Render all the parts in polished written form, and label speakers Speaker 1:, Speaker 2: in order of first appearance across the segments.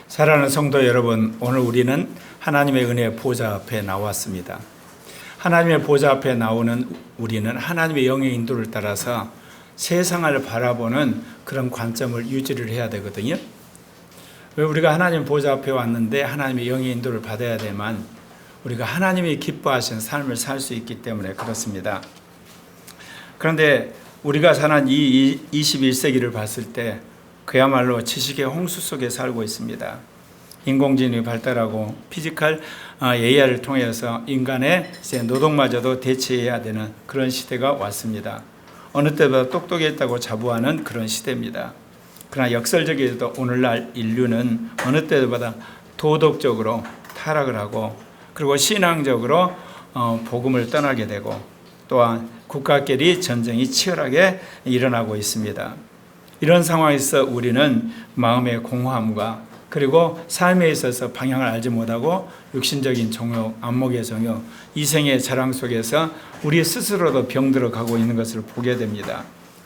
Speaker 1: 사랑하는 성도 여러분, 오늘 우리는 하나님의 은혜 보좌 앞에 나왔습니다. 하나님의 보좌 앞에 나오는 우리는 하나님의 영의 인도를 따라서 세상을 바라보는 그런 관점을 유지를 해야 되거든요. 왜 우리가 하나님 보좌 앞에 왔는데 하나님의 영의 인도를 받아야 되만 우리가 하나님이 기뻐하시는 삶을 살 수 있기 때문에 그렇습니다. 그런데 우리가 사는 이 21세기를 봤을 때 그야말로 지식의 홍수 속에 살고 있습니다. 인공지능이 발달하고 피지컬 AI를 통해서 인간의 노동마저도 대체해야 되는 그런 시대가 왔습니다. 어느 때보다 똑똑했다고 자부하는 그런 시대입니다. 그러나 역설적이어도 오늘날 인류는 어느 때보다 도덕적으로 타락을 하고 그리고 신앙적으로 복음을 떠나게 되고 또한 국가끼리 전쟁이 치열하게 일어나고 있습니다. 이런 상황에서 우리는 마음의 공허함과 그리고 삶에 있어서 방향을 알지 못하고 육신적인 정욕, 안목의 정욕, 이생의 자랑 속에서 우리 스스로도 병들어 가고 있는 것을 보게 됩니다.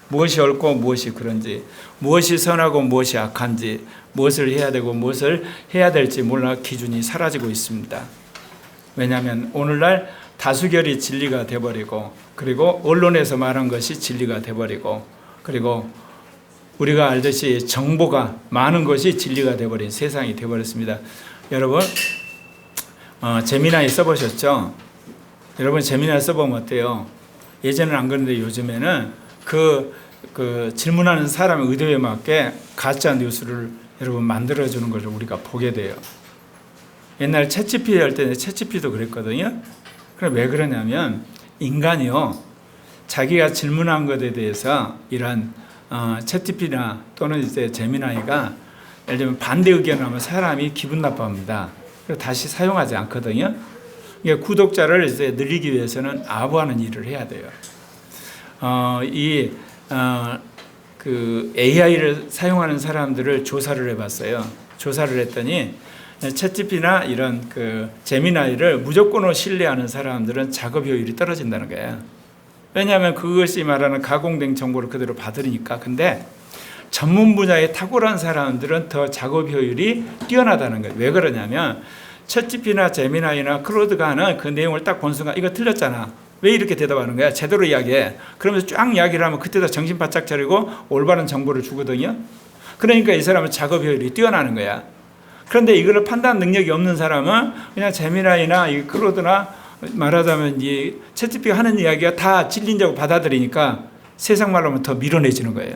Speaker 1: 무엇이 옳고 무엇이 그런지, 무엇이 선하고 무엇이 악한지, 무엇을 해야 되고 무엇을 해야 될지 몰라 기준이 사라지고 있습니다. 왜냐하면 오늘날 다수결이 진리가 돼버리고 그리고 언론에서 말한 것이 진리가 돼버리고 그리고 우리가 알듯이 정보가 많은 것이 진리가 돼버린 세상이 돼버렸습니다. 여러분 제미나이 써보셨죠? 여러분 제미나이 써보면 어때요? 예전에는 안 그런데 요즘에는 그 질문하는 사람의 의도에 맞게 가짜 뉴스를 여러분 만들어주는 것을 우리가 보게 돼요. 옛날 챗GPT 할 때는 챗GPT도 그랬거든요. 그럼 왜 그러냐면 인간이요 자기가 질문한 것에 대해서 이런 챗GPT나 또는 이제 제미나이가 예를 들면 반대 의견을 하면 사람이 기분 나빠합니다. 그래서 다시 사용하지 않거든요. 이게 구독자를 이제 늘리기 위해서는 아부하는 일을 해야 돼요. 그 AI를 사용하는 사람들을 조사를 해봤어요. 조사를 했더니 챗GPT나 이런 그 제미나이를 무조건으로 신뢰하는 사람들은 작업 효율이 떨어진다는 거예요. 왜냐하면 그것이 말하는 가공된 정보를 그대로 받으니까. 근데 전문 분야에 탁월한 사람들은 더 작업 효율이 뛰어나다는 거예요. 왜 그러냐면 챗GPT나 제미나이나 클로드가 하는 그 내용을 딱 본 순간 이거 틀렸잖아. 왜 이렇게 대답하는 거야? 제대로 이야기해. 그러면서 쫙 이야기를 하면 그때다 정신 바짝 차리고 올바른 정보를 주거든요. 그러니까 이 사람은 작업 효율이 뛰어나는 거야. 그런데 이거를 판단 능력이 없는 사람은 그냥 제미나이나 이 클로드나 말하자면 이 챗GPT가 하는 이야기가 다 진리인자고 받아들이니까 세상 말로 하면 더 밀어내지는 거예요.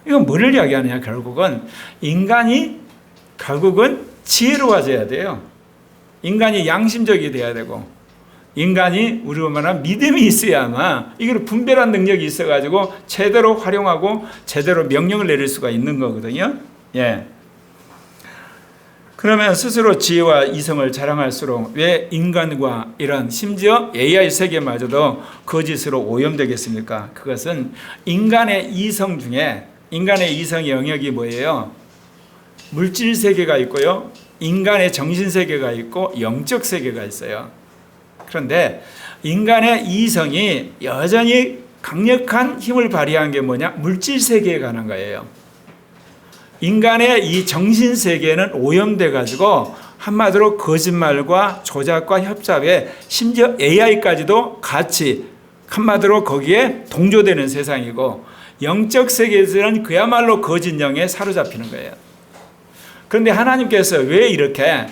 Speaker 1: 이건 뭐를 이야기하느냐? 결국은 인간이 결국은 지혜로워져야 돼요. 인간이 양심적이 돼야 되고 인간이 우리가 말하는 믿음이 있어야만 이걸 분별한 능력이 있어가지고 제대로 활용하고 제대로 명령을 내릴 수가 있는 거거든요. 예. 그러면 스스로 지혜와 이성을 자랑할수록 왜 인간과 이런 심지어 AI 세계마저도 거짓으로 오염되겠습니까? 그것은 인간의 이성 중에 인간의 이성의 영역이 뭐예요? 물질 세계가 있고요. 인간의 정신 세계가 있고 영적 세계가 있어요. 그런데 인간의 이성이 여전히 강력한 힘을 발휘한 게 뭐냐? 물질 세계에 관한 거예요. 인간의 이 정신 세계는 오염돼 가지고 한마디로 거짓말과 조작과 협잡에 심지어 AI까지도 같이 한마디로 거기에 동조되는 세상이고 영적 세계에서는 그야말로 거짓 영에 사로잡히는 거예요. 그런데 하나님께서 왜 이렇게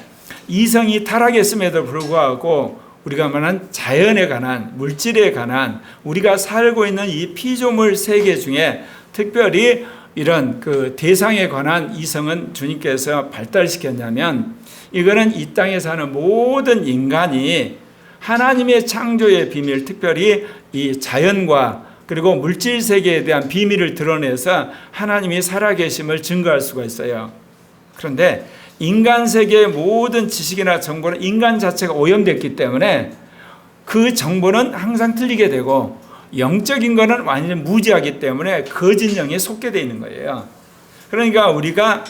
Speaker 1: 이성이 타락했음에도 불구하고 우리가 말하는 자연에 관한 물질에 관한 우리가 살고 있는 이 피조물 세계 중에 특별히 이런 그 대상에 관한 이성은 주님께서 발달시켰냐면 이거는 이 땅에 사는 모든 인간이 하나님의 창조의 비밀, 특별히 이 자연과 그리고 물질 세계에 대한 비밀을 드러내서 하나님이 살아계심을 증거할 수가 있어요. 그런데 인간 세계의 모든 지식이나 정보는 인간 자체가 오염됐기 때문에 그 정보는 항상 틀리게 되고 영적인 거는 완전히 무지하기 때문에 거짓 영에 속게 되어 있는 거예요. 그러니까 우리가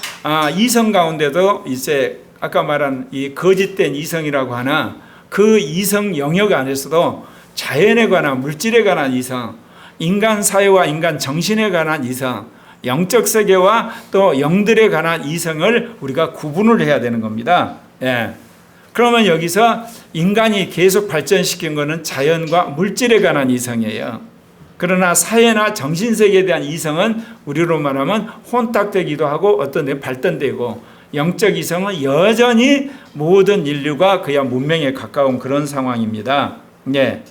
Speaker 1: 이성 가운데도 이제 아까 말한 이 거짓된 이성이라고 하나 그 이성 영역 안에서도 자연에 관한 물질에 관한 이성, 인간 사회와 인간 정신에 관한 이성, 영적 세계와 또 영들에 관한 이성을 우리가 구분을 해야 되는 겁니다. 예. 그러면 여기서 인간이 계속 발전시킨 것은 자연과 물질에 관한 이성이에요. 그러나 사회나 정신세계에 대한 이성은 우리로 말하면 혼탁되기도 하고 어떤 데 발전되고, 영적 이성은 여전히 모든 인류가 그야 문명에 가까운 그런 상황입니다. 예.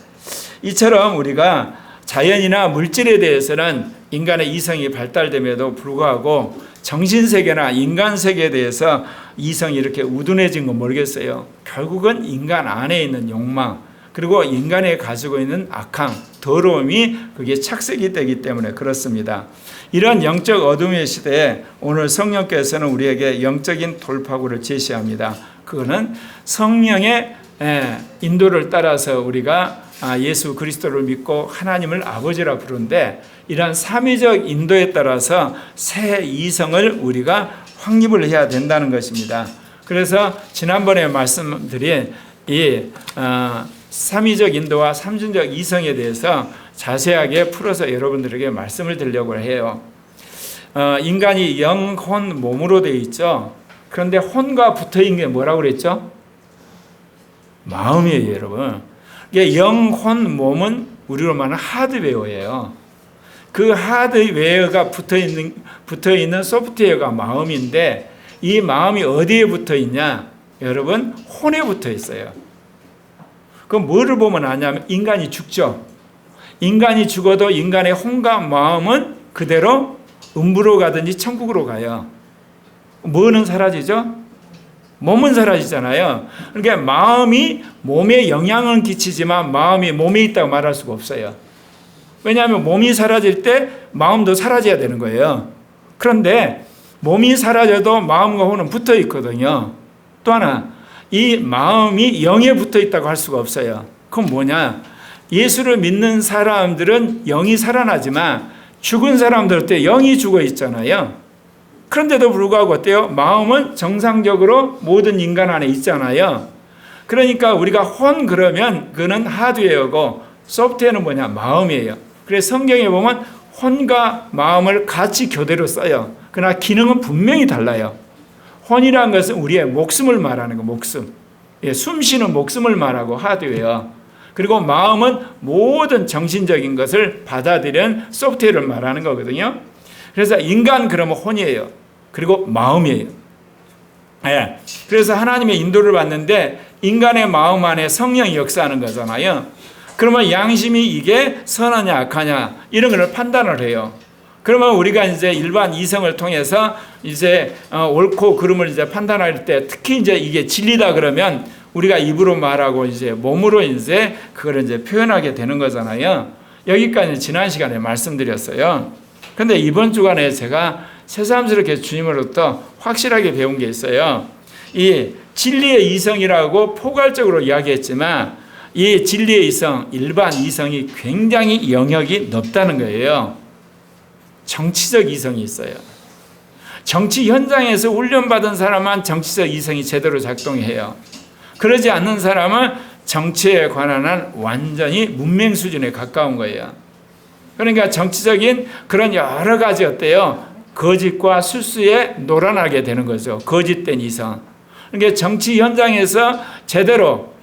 Speaker 1: 이처럼 우리가 자연이나 물질에 대해서는 인간의 이성이 발달됨에도 불구하고 정신세계나 인간세계에 대해서 이성이 이렇게 우둔해진 건 모르겠어요. 결국은 인간 안에 있는 욕망, 그리고 인간이 가지고 있는 악함, 더러움이 그게 착색이 되기 때문에 그렇습니다. 이런 영적 어둠의 시대에 오늘 성령께서는 우리에게 영적인 돌파구를 제시합니다. 그거는 성령의 인도를 따라서 우리가 예수 그리스도를 믿고 하나님을 아버지라 부르는데, 이러한 삼위적 인도에 따라서 새 이성을 우리가 확립을 해야 된다는 것입니다. 그래서 지난번에 말씀드린 이 삼위적 인도와 삼중적 이성에 대해서 자세하게 풀어서 여러분들에게 말씀을 드리려고 해요. 인간이 영, 혼, 몸으로 되어 있죠. 그런데 혼과 붙어있는 게 뭐라고 그랬죠? 마음이에요, 여러분. 이게 영, 혼, 몸은 우리로 말하는 하드웨어예요. 그 하드웨어가 붙어있는 소프트웨어가 마음인데, 이 마음이 어디에 붙어있냐? 여러분, 혼에 붙어있어요. 그럼 뭐를 보면 아냐면 인간이 죽죠. 인간이 죽어도 인간의 혼과 마음은 그대로 음부로 가든지 천국으로 가요. 뭐는 사라지죠? 몸은 사라지잖아요. 그러니까 마음이 몸에 영향은 끼치지만 마음이 몸에 있다고 말할 수가 없어요. 왜냐하면 몸이 사라질 때 마음도 사라져야 되는 거예요. 그런데 몸이 사라져도 마음과 혼은 붙어 있거든요. 또 하나, 이 마음이 영에 붙어 있다고 할 수가 없어요. 그건 뭐냐? 예수를 믿는 사람들은 영이 살아나지만 죽은 사람들 때 영이 죽어 있잖아요. 그런데도 불구하고 어때요? 마음은 정상적으로 모든 인간 안에 있잖아요. 그러니까 우리가 혼 그러면 그는 하드웨어고 소프트웨어는 뭐냐? 마음이에요. 그래서 성경에 보면 혼과 마음을 같이 교대로 써요. 그러나 기능은 분명히 달라요. 혼이라는 것은 우리의 목숨을 말하는 거, 목숨. 예, 숨 쉬는 목숨을 말하고 하드웨어. 그리고 마음은 모든 정신적인 것을 받아들이는 소프트웨어를 말하는 거거든요. 그래서 인간 그러면 혼이에요. 그리고 마음이에요. 예. 그래서 하나님의 인도를 받는데 인간의 마음 안에 성령이 역사하는 거잖아요. 그러면 양심이 이게 선하냐 악하냐 이런 걸 판단을 해요. 그러면 우리가 이제 일반 이성을 통해서 이제 옳고 그름을 이제 판단할 때, 특히 이제 이게 진리다 그러면 우리가 입으로 말하고 이제 몸으로 이제 그걸 이제 표현하게 되는 거잖아요. 여기까지 지난 시간에 말씀드렸어요. 근데 이번 주간에 제가 새삼스럽게 주님으로부터 확실하게 배운 게 있어요. 이 진리의 이성이라고 포괄적으로 이야기했지만 이 진리의 이성, 일반 이성이 굉장히 영역이 넓다는 거예요. 정치적 이성이 있어요. 정치 현장에서 훈련받은 사람만 정치적 이성이 제대로 작동해요. 그러지 않는 사람은 정치에 관한 한 완전히 문맹 수준에 가까운 거예요. 그러니까 정치적인 그런 여러 가지 어때요? 거짓과 술수에 놀아나게 되는 거죠. 거짓된 이성. 그러니까 정치 현장에서 제대로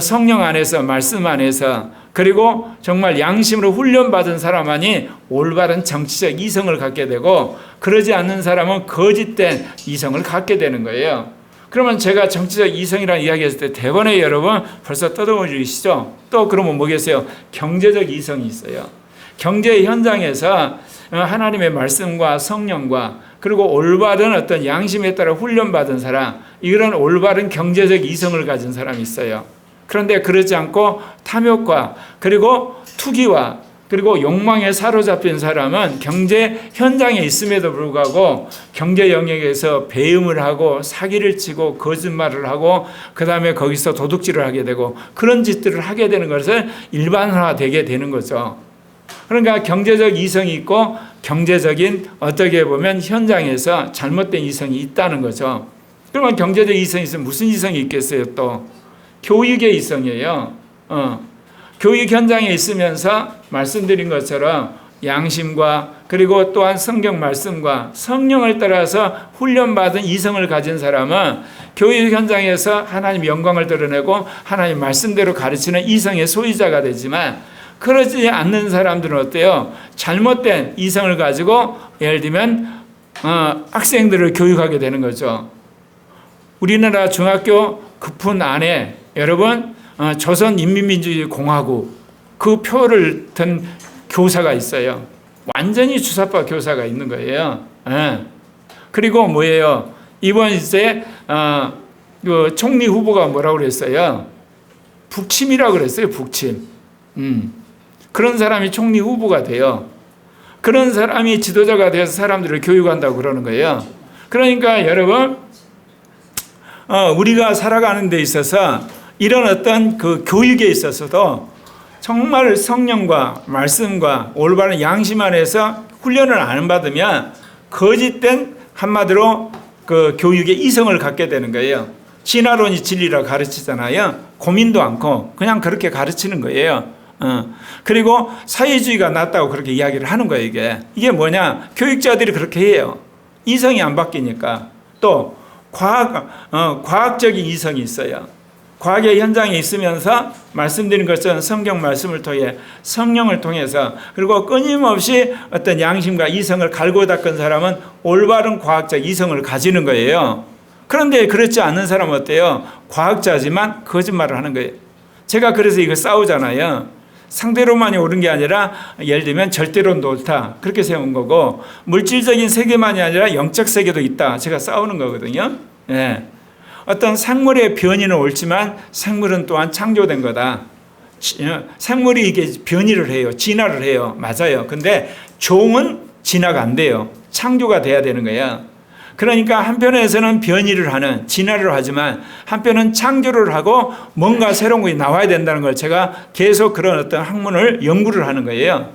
Speaker 1: 성령 안에서, 말씀 안에서, 그리고 정말 양심으로 훈련받은 사람만이 올바른 정치적 이성을 갖게 되고, 그러지 않는 사람은 거짓된 이성을 갖게 되는 거예요. 그러면 제가 정치적 이성이라는 이야기했을 때 대번에 여러분 벌써 떠들어주시죠? 또 그러면 뭐겠어요? 경제적 이성이 있어요. 경제 현장에서 하나님의 말씀과 성령과 그리고 올바른 어떤 양심에 따라 훈련받은 사람, 이런 올바른 경제적 이성을 가진 사람이 있어요. 그런데 그렇지 않고 탐욕과 그리고 투기와 그리고 욕망에 사로잡힌 사람은 경제 현장에 있음에도 불구하고 경제 영역에서 배임을 하고 사기를 치고 거짓말을 하고 그 다음에 거기서 도둑질을 하게 되고 그런 짓들을 하게 되는 것을 일반화되게 되는 거죠. 그러니까 경제적 이성이 있고 경제적인 어떻게 보면 현장에서 잘못된 이성이 있다는 거죠. 그러면 경제적 이성이 있으면 무슨 이성이 있겠어요? 또 교육의 이성이에요. 교육 현장에 있으면서 말씀드린 것처럼 양심과 그리고 또한 성경 말씀과 성령을 따라서 훈련받은 이성을 가진 사람은 교육 현장에서 하나님 영광을 드러내고 하나님 말씀대로 가르치는 이성의 소유자가 되지만, 그러지 않는 사람들은 어때요? 잘못된 이성을 가지고 예를 들면 학생들을 교육하게 되는 거죠. 우리나라 중학교 급훈 안에 여러분 조선인민민주주의공화국 그 표를 든 교사가 있어요. 완전히 주사파 교사가 있는 거예요. 그리고 뭐예요? 이번 이제 그 총리 후보가 뭐라고 그랬어요? 북침이라고 그랬어요. 북침. 그런 사람이 총리 후보가 돼요. 그런 사람이 지도자가 되어서 사람들을 교육한다고 그러는 거예요. 그러니까 여러분, 우리가 살아가는 데 있어서 이런 어떤 그 교육에 있어서도 정말 성령과 말씀과 올바른 양심 안에서 훈련을 안 받으면 거짓된, 한마디로 그 교육의 이성을 갖게 되는 거예요. 진화론이 진리라 가르치잖아요. 고민도 않고 그냥 그렇게 가르치는 거예요. 그리고 사회주의가 낫다고 그렇게 이야기를 하는 거예요. 이게 뭐냐? 교육자들이 그렇게 해요. 이성이 안 바뀌니까. 또 과학적인 이성이 있어요. 과학의 현장에 있으면서 말씀드린 것처럼 성경 말씀을 통해 성령을 통해서, 그리고 끊임없이 어떤 양심과 이성을 갈고 닦은 사람은 올바른 과학적 이성을 가지는 거예요. 그런데 그렇지 않은 사람은 어때요? 과학자지만 거짓말을 하는 거예요. 제가 그래서 이거 싸우잖아요. 상대로만이 옳은 게 아니라 예를 들면 절대론도 옳다 그렇게 세운 거고, 물질적인 세계만이 아니라 영적 세계도 있다 제가 싸우는 거거든요. 어떤 생물의 변이는 옳지만 생물은 또한 창조된 거다. 생물이 이게 변이를 해요. 진화를 해요. 맞아요. 근데 종은 진화가 안 돼요. 창조가 돼야 되는 거야. 그러니까 한편에서는 변이를 하는, 진화를 하지만 한편은 창조를 하고 뭔가 새로운 것이 나와야 된다는 걸 제가 계속 그런 어떤 학문을 연구를 하는 거예요.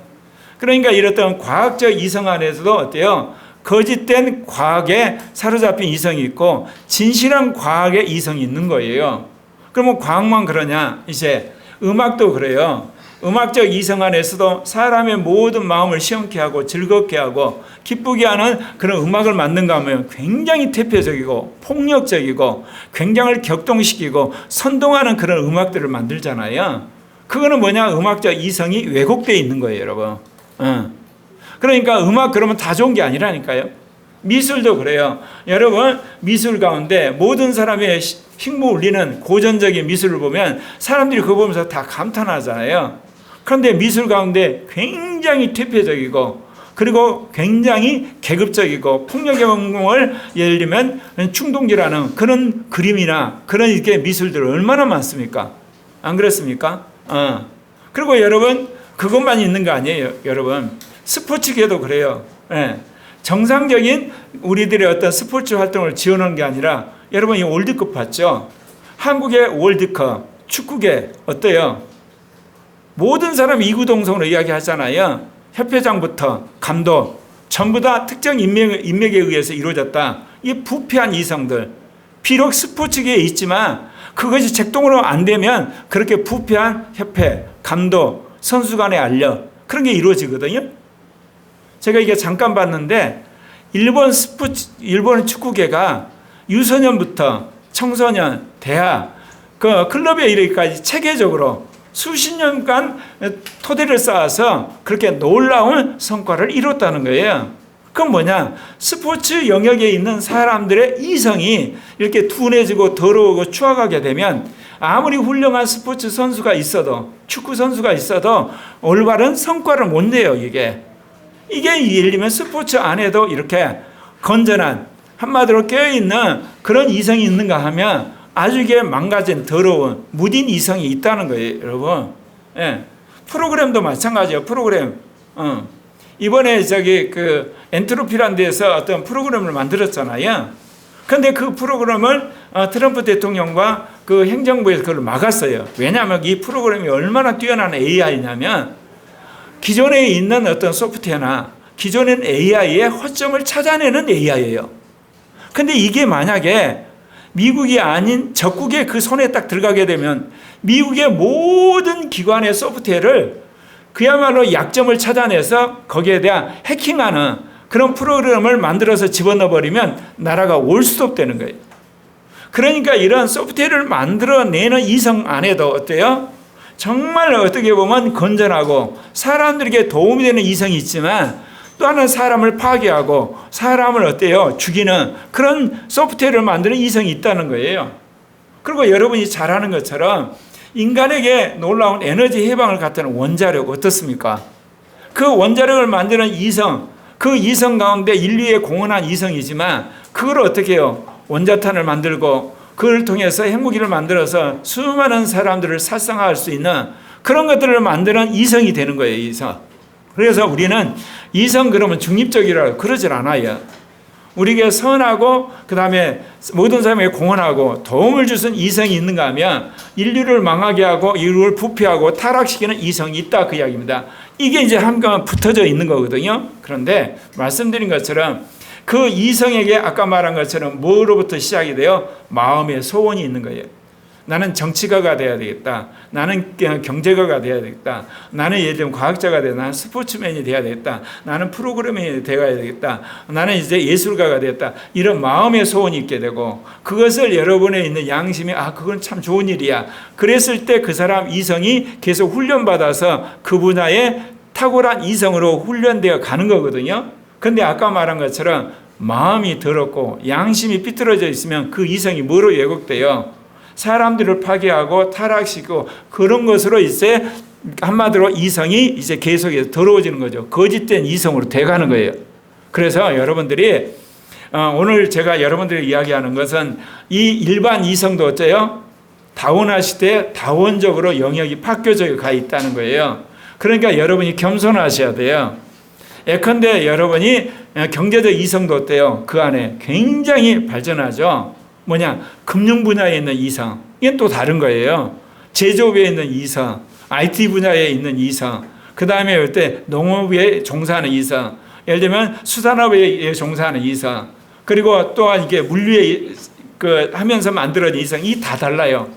Speaker 1: 그러니까 이렇던 과학적 이성 안에서도 어때요? 거짓된 과학에 사로잡힌 이성이 있고 진실한 과학의 이성이 있는 거예요. 그러면 과학만 그러냐? 이제 음악도 그래요. 음악적 이성 안에서도 사람의 모든 마음을 시원케 하고 즐겁게 하고 기쁘게 하는 그런 음악을 만든가 하면 굉장히 태폐적이고 폭력적이고 굉장히 격동시키고 선동하는 그런 음악들을 만들잖아요. 그거는 뭐냐? 음악적 이성이 왜곡되어 있는 거예요, 여러분. 그러니까 음악 그러면 다 좋은 게 아니라니까요. 미술도 그래요. 여러분, 미술 가운데 모든 사람의 흉부 울리는 고전적인 미술을 보면 사람들이 그거 보면서 다 감탄하잖아요. 그런데 미술 가운데 굉장히 퇴폐적이고 그리고 굉장히 계급적이고 폭력의 원공을 예를 들면 충동질하는 그런 그림이나 그런 이렇게 미술들 얼마나 많습니까? 안 그렇습니까? 그리고 여러분, 그것만 있는 거 아니에요. 여러분, 스포츠계도 그래요. 정상적인 우리들의 어떤 스포츠 활동을 지원하는 게 아니라, 여러분 이 월드컵 봤죠? 한국의 월드컵 축구계 어때요? 모든 사람이 이구동성으로 이야기하잖아요. 협회장부터 감독 전부 다 특정 인맥에 의해서 이루어졌다. 이 부패한 이성들, 비록 스포츠계에 있지만 그것이 작동으로 안 되면 그렇게 부패한 협회, 감독, 선수 간에 알려 그런 게 이루어지거든요. 제가 이게 잠깐 봤는데 일본 축구계가 유소년부터 청소년, 대학, 그 클럽에 이르기까지 체계적으로 수십 년간 토대를 쌓아서 그렇게 놀라운 성과를 이뤘다는 거예요. 그건 뭐냐? 스포츠 영역에 있는 사람들의 이성이 이렇게 둔해지고 더러우고 추악하게 되면 아무리 훌륭한 스포츠 선수가 있어도, 축구 선수가 있어도 올바른 성과를 못 내요. 이게 예를 들면 스포츠 안에도 이렇게 건전한, 한마디로 깨어있는 그런 이성이 있는가 하면 아주 이게 망가진 더러운 무딘 이성이 있다는 거예요, 여러분. 프로그램도 마찬가지예요. 프로그램. 이번에 그 엔트로피라는 데서 어떤 프로그램을 만들었잖아요. 그런데 그 프로그램을 트럼프 대통령과 그 행정부에서 그걸 막았어요. 왜냐하면 이 프로그램이 얼마나 뛰어난 AI냐면 기존에 있는 어떤 소프트웨어나 기존의 AI의 허점을 찾아내는 AI예요. 근데 이게 만약에 미국이 아닌 적국의 그 손에 딱 들어가게 되면 미국의 모든 기관의 소프트웨어를 그야말로 약점을 찾아내서 거기에 대한 해킹하는 그런 프로그램을 만들어서 집어넣어 버리면 나라가 올스톱되는 거예요. 그러니까 이런 소프트웨어를 만들어내는 이성 안에도 어때요? 정말 어떻게 보면 건전하고 사람들에게 도움이 되는 이성이 있지만 또 하나는 사람을 파괴하고 사람을 어때요? 죽이는 그런 소프트웨어를 만드는 이성이 있다는 거예요. 그리고 여러분이 잘 아는 것처럼 인간에게 놀라운 에너지 해방을 갖다는 원자력 어떻습니까? 그 원자력을 만드는 이성, 그 이성 가운데 인류에 공헌한 이성이지만 그걸 어떻게 해요? 원자탄을 만들고 그걸 통해서 핵무기를 만들어서 수많은 사람들을 살상할 수 있는 그런 것들을 만드는 이성이 되는 거예요. 이성. 그래서 우리는 이성 그러면 중립적이라고 그러질 않아요. 우리에게 선하고 그 다음에 모든 사람에게 공헌하고 도움을 주는 이성이 있는가 하면 인류를 망하게 하고 인류를 부패하고 타락시키는 이성이 있다 그 이야기입니다. 이게 이제 한꺼번에 붙어져 있는 거거든요. 그런데 말씀드린 것처럼 그 이성에게 아까 말한 것처럼 뭐로부터 시작이 돼요? 마음의 소원이 있는 거예요. 나는 정치가가 돼야 되겠다. 나는 경제가가 돼야 되겠다. 나는 예를 들면 과학자가 돼야 되겠다. 나는 스포츠맨이 돼야 되겠다. 나는 프로그래머이 되어야 되겠다. 나는 이제 예술가가 되겠다. 이런 마음의 소원이 있게 되고 그것을 여러분에 있는 양심이 그건 참 좋은 일이야. 그랬을 때 그 사람 이성이 계속 훈련받아서 그 분야에 탁월한 이성으로 훈련되어 가는 거거든요. 그런데 아까 말한 것처럼 마음이 더럽고 양심이 삐뚤어져 있으면 그 이성이 뭐로 왜곡돼요? 사람들을 파괴하고 타락시키고 그런 것으로 이제 한마디로 이성이 이제 계속해서 더러워지는 거죠. 거짓된 이성으로 돼가는 거예요. 그래서 여러분들이 오늘 제가 여러분들이 이야기하는 것은 이 일반 이성도 어째요? 다원화 시대에 다원적으로 영역이 바뀌어져 가 있다는 거예요. 그러니까 여러분이 겸손하셔야 돼요. 예컨대 여러분이 경제적 이성도 어때요? 그 안에 굉장히 발전하죠. 뭐냐? 금융 분야에 있는 이성. 이건 또 다른 거예요. 제조업에 있는 이성, IT 분야에 있는 이성, 그 다음에 올 때 농업에 종사하는 이성, 예를 들면 수산업에 종사하는 이성, 그리고 또한 이게 물류에 하면서 만들어진 이성이 다 달라요.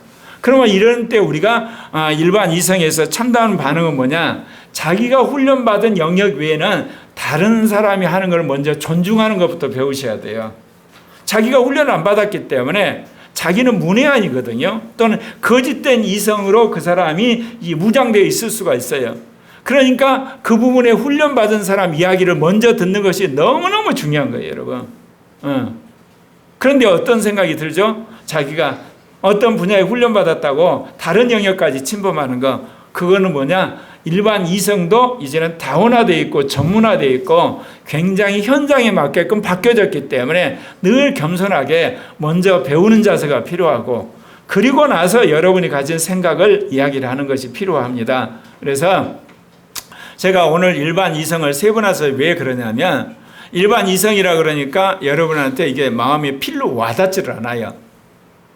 Speaker 1: 그러면 이런 때 우리가 일반 이성에서 참다운 반응은 뭐냐? 자기가 훈련받은 영역 외에는 다른 사람이 하는 걸 먼저 존중하는 것부터 배우셔야 돼요. 자기가 훈련을 안 받았기 때문에 자기는 문외한이거든요. 또는 거짓된 이성으로 그 사람이 무장되어 있을 수가 있어요. 그러니까 그 부분에 훈련받은 사람 이야기를 먼저 듣는 것이 너무너무 중요한 거예요, 여러분. 그런데 어떤 생각이 들죠? 자기가 어떤 분야에 훈련받았다고 다른 영역까지 침범하는 거, 그거는 뭐냐? 일반 이성도 이제는 다원화되어 있고 전문화되어 있고 굉장히 현장에 맞게끔 바뀌어졌기 때문에 늘 겸손하게 먼저 배우는 자세가 필요하고 그리고 나서 여러분이 가진 생각을 이야기를 하는 것이 필요합니다. 그래서 제가 오늘 일반 이성을 세분화해서 왜 그러냐면 일반 이성이라 그러니까 여러분한테 이게 마음에 필로 와닿지를 않아요.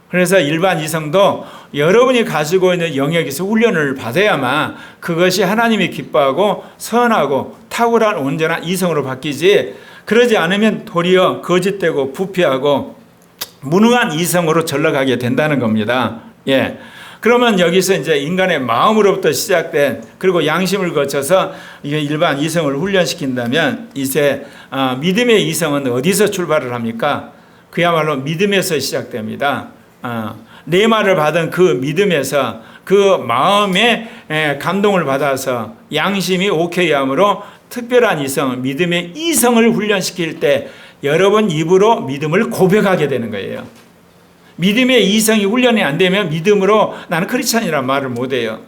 Speaker 1: 그래서 일반 이성도 여러분이 가지고 있는 영역에서 훈련을 받아야만 그것이 하나님이 기뻐하고 선하고 탁월한 온전한 이성으로 바뀌지 그러지 않으면 도리어 거짓되고 부패하고 무능한 이성으로 전락하게 된다는 겁니다. 예. 그러면 여기서 이제 인간의 마음으로부터 시작된 그리고 양심을 거쳐서 이게 일반 이성을 훈련시킨다면 이제 믿음의 이성은 어디서 출발을 합니까? 그야말로 믿음에서 시작됩니다. 내 말을 받은 그 믿음에서 그 마음에 감동을 받아서 양심이 오케이함으로 특별한 이성, 믿음의 이성을 훈련시킬 때 여러분 입으로 믿음을 고백하게 되는 거예요. 믿음의 이성이 훈련이 안 되면 믿음으로 나는 크리스찬이란 말을 못해요.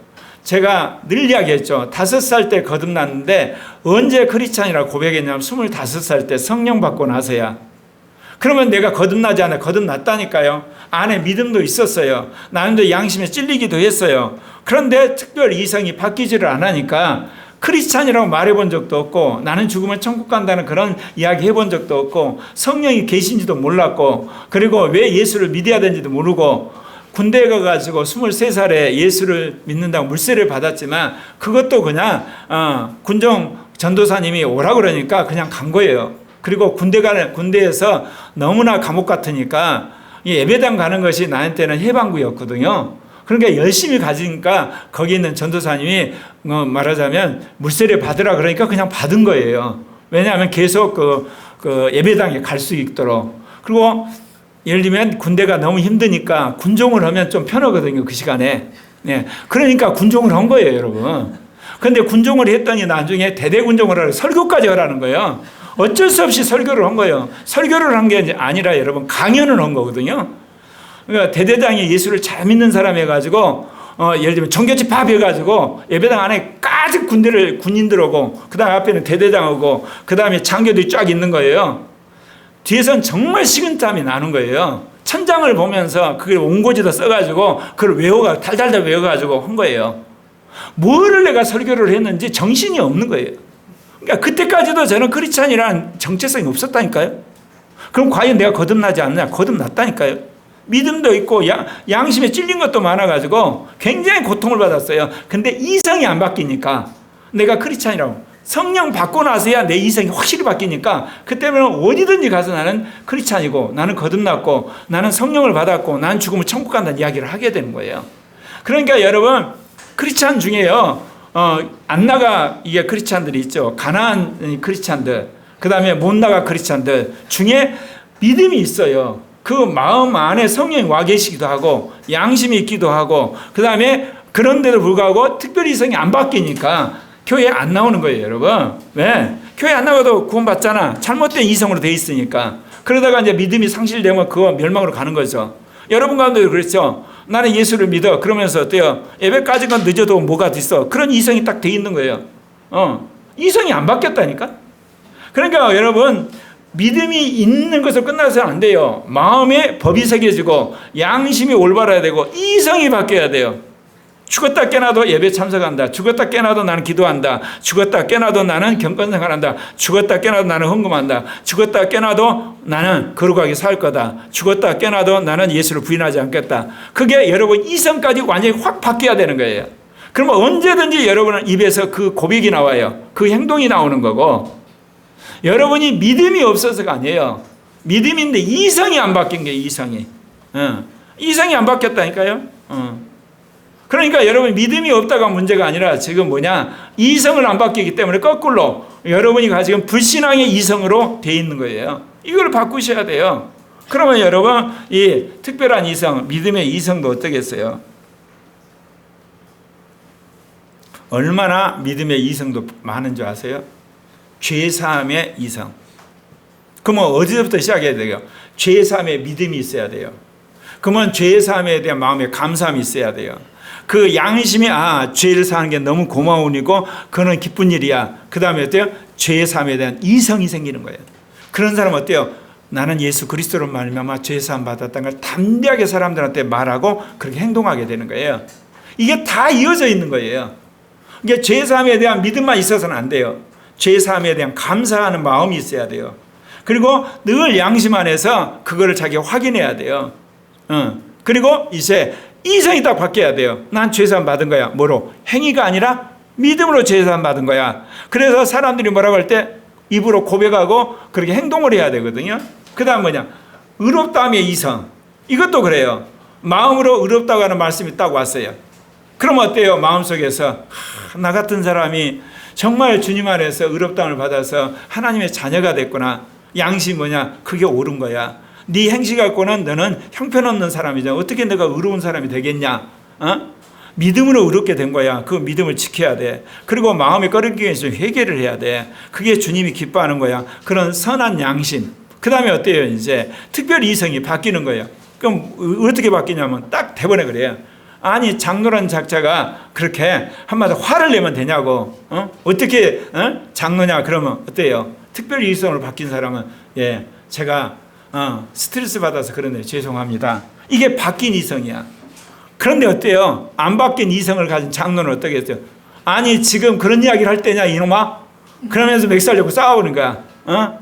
Speaker 1: 제가 늘 이야기했죠. 5살 때 거듭났는데 언제 크리스찬이라고 고백했냐면 25살 때 성령 받고 나서야. 그러면 내가 거듭나지 않아. 거듭났다니까요. 안에 믿음도 있었어요. 나름대로 양심에 찔리기도 했어요. 그런데 특별 이성이 바뀌지를 않으니까 크리스찬이라고 말해본 적도 없고 나는 죽으면 천국 간다는 그런 이야기 해본 적도 없고 성령이 계신지도 몰랐고 그리고 왜 예수를 믿어야 되는지도 모르고 군대에 가가지고 23살에 예수를 믿는다고 물세를 받았지만 그것도 그냥 군정 전도사님이 오라 그러니까 그냥 간 거예요. 그리고 군대에서 너무나 감옥 같으니까 예배당 가는 것이 나한테는 해방구였거든요. 그러니까 열심히 가지니까 거기 있는 전도사님이 말하자면 물세례 받으라 그러니까 그냥 받은 거예요. 왜냐하면 계속 그 예배당에 갈 수 있도록. 그리고 예를 들면 군대가 너무 힘드니까 군종을 하면 좀 편하거든요, 그 시간에. 네. 그러니까 군종을 한 거예요, 여러분. 근데 군종을 했더니 나중에 대대군종을 하라, 설교까지 하라는 거예요. 어쩔 수 없이 설교를 한 거예요. 설교를 한 게 아니라 여러분 강연을 한 거거든요. 그러니까 대대장이 예수를 잘 믿는 사람 해가지고 예를 들면 정교집합 해가지고 예배당 안에 가득 군인들 오고 그 다음 앞에는 대대장 오고 그 다음에 장교들이 쫙 있는 거예요. 뒤에서는 정말 식은땀이 나는 거예요. 천장을 보면서 그걸 원고지도 써가지고 그걸 달달달 외워가지고 한 거예요. 뭐를 내가 설교를 했는지 정신이 없는 거예요. 그러니까 그때까지도 저는 크리스찬이라는 정체성이 없었다니까요. 그럼 과연 내가 거듭나지 않느냐? 거듭났다니까요. 믿음도 있고 양심에 찔린 것도 많아가지고 굉장히 고통을 받았어요. 근데 이성이 안 바뀌니까 내가 크리스찬이라고 성령 받고 나서야 내 이성이 확실히 바뀌니까 그때는 어디든지 가서 나는 크리스찬이고 나는 거듭났고 나는 성령을 받았고 나는 죽으면 천국 간다는 이야기를 하게 되는 거예요. 그러니까 여러분 크리스찬 중에요 안 나가 이게 크리스찬들이 있죠. 가난한 크리스찬들 그 다음에 못 나가 크리스찬들 중에 믿음이 있어요. 그 마음 안에 성령이 와 계시기도 하고 양심이 있기도 하고 그 다음에 그런데도 불구하고 특별히 이성이 안 바뀌니까 교회에 안 나오는 거예요, 여러분. 왜? 교회 안 나가도 구원받잖아. 잘못된 이성으로 돼 있으니까. 그러다가 이제 믿음이 상실되면 그거 멸망으로 가는 거죠. 여러분 가운데도 그렇죠. 나는 예수를 믿어. 그러면서 어때요? 예배까지는 늦어도 뭐가 있어. 그런 이성이 딱 돼 있는 거예요. 이성이 안 바뀌었다니까. 그러니까 여러분 믿음이 있는 것으로 끝나서는 안 돼요. 마음에 법이 새겨지고 양심이 올바라야 되고 이성이 바뀌어야 돼요. 죽었다 깨나도 예배 참석한다. 죽었다 깨나도 나는 기도한다. 죽었다 깨나도 나는 경건생활한다. 죽었다 깨나도 나는 헌금한다. 죽었다 깨나도 나는 거룩하게 살 거다. 죽었다 깨나도 나는 예수를 부인하지 않겠다. 그게 여러분 이성까지 완전히 확 바뀌어야 되는 거예요. 그러면 언제든지 여러분 입에서 그 고백이 나와요. 그 행동이 나오는 거고 여러분이 믿음이 없어서가 아니에요. 믿음인데 이성이 안 바뀐 게 이성이. 이성이 안 바뀌었다니까요. 그러니까 여러분 믿음이 없다가 문제가 아니라 지금 이성을 안 바뀌기 때문에 거꾸로 여러분이 지금 불신앙의 이성으로 돼 있는 거예요. 이걸 바꾸셔야 돼요. 그러면 여러분 이 특별한 이성, 믿음의 이성도 어떻겠어요? 얼마나 믿음의 이성도 많은 줄 아세요? 죄사함의 이성. 그러면 어디서부터 시작해야 돼요? 죄사함의 믿음이 있어야 돼요. 그러면 죄사함에 대한 마음의 감사함이 있어야 돼요. 그 양심이 죄를 사는 게 너무 고마운 일이고 그거는 기쁜 일이야. 그 다음에 어때요? 죄사함에 대한 이성이 생기는 거예요. 그런 사람은 어때요? 나는 예수 그리스도로 말미암아 죄사함 받았다는 걸 담대하게 사람들한테 말하고 그렇게 행동하게 되는 거예요. 이게 다 이어져 있는 거예요. 이게 죄사함에 대한 믿음만 있어서는 안 돼요. 죄사함에 대한 감사하는 마음이 있어야 돼요. 그리고 늘 양심 안에서 그거를 자기가 확인해야 돼요. 그리고 이제 이성이 딱 바뀌어야 돼요. 난 죄사함 받은 거야. 뭐로? 행위가 아니라 믿음으로 죄사함 받은 거야. 그래서 사람들이 뭐라고 할 때 입으로 고백하고 그렇게 행동을 해야 되거든요. 그 다음 의롭다함의 이성. 이것도 그래요. 마음으로 의롭다고 하는 말씀이 딱 왔어요. 그러면 어때요? 마음속에서 나 같은 사람이 정말 주님 안에서 의롭다함을 받아서 하나님의 자녀가 됐구나. 양심이 그게 옳은 거야. 네 행실 갖고는 너는 형편없는 사람이잖아. 어떻게 내가 의로운 사람이 되겠냐? 믿음으로 의롭게 된 거야. 그 믿음을 지켜야 돼. 그리고 마음의 꺼리기에 있어 회개를 해야 돼. 그게 주님이 기뻐하는 거야. 그런 선한 양심. 그 다음에 어때요? 이제 특별히 이성이 바뀌는 거예요. 그럼 어떻게 바뀌냐면 딱 대본에 그래요. 아니 장로란 작자가 그렇게 한마디 화를 내면 되냐고. 어떻게 장로냐 그러면 어때요? 특별히 이성으로 바뀐 사람은 제가 스트레스 받아서 그러네요. 죄송합니다. 이게 바뀐 이성이야. 그런데 어때요? 안 바뀐 이성을 가진 장로는 어떻겠어요? 아니 지금 그런 이야기를 할 때냐 이놈아? 그러면서 맥살려고 싸우는 거야.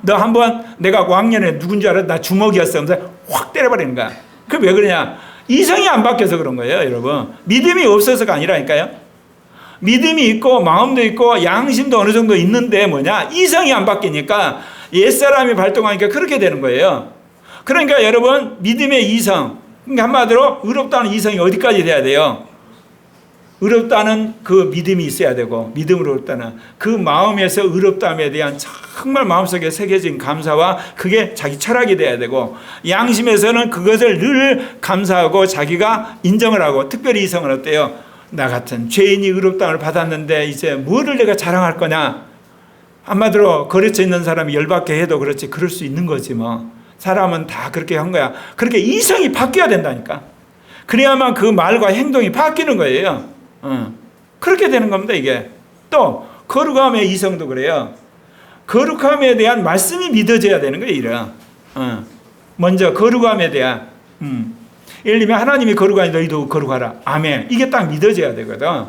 Speaker 1: 너 한번 내가 왕년에 누군지 알아? 나 주먹이었어. 확 때려버리는 거야. 그게 왜 그러냐? 이성이 안 바뀌어서 그런 거예요, 여러분. 믿음이 없어서가 아니라니까요. 믿음이 있고 마음도 있고 양심도 어느 정도 있는데 이성이 안 바뀌니까 옛사람이 발동하니까 그렇게 되는 거예요. 그러니까 여러분 믿음의 이성, 그러니까 한마디로 의롭다는 이성이 어디까지 돼야 돼요? 의롭다는 그 믿음이 있어야 되고, 믿음으로 의롭다는 그 마음에서 의롭다함에 대한 정말 마음속에 새겨진 감사와 그게 자기 철학이 돼야 되고, 양심에서는 그것을 늘 감사하고 자기가 인정을 하고, 특별히 이성은 어때요? 나 같은 죄인이 의롭다함을 받았는데 이제 뭐를 내가 자랑할 거냐. 한마디로 거래처 있는 사람이 열받게 해도 그렇지, 그럴 수 있는 거지 뭐. 사람은 다 그렇게 한 거야. 그렇게 이성이 바뀌어야 된다니까. 그래야만 그 말과 행동이 바뀌는 거예요. 그렇게 되는 겁니다, 이게. 또 거룩함의 이성도 그래요. 거룩함에 대한 말씀이 믿어져야 되는 거예요, 이래. 먼저 거룩함에 대한 예를 들면 하나님이 거룩하니 너희도 거룩하라. 아멘. 이게 딱 믿어져야 되거든.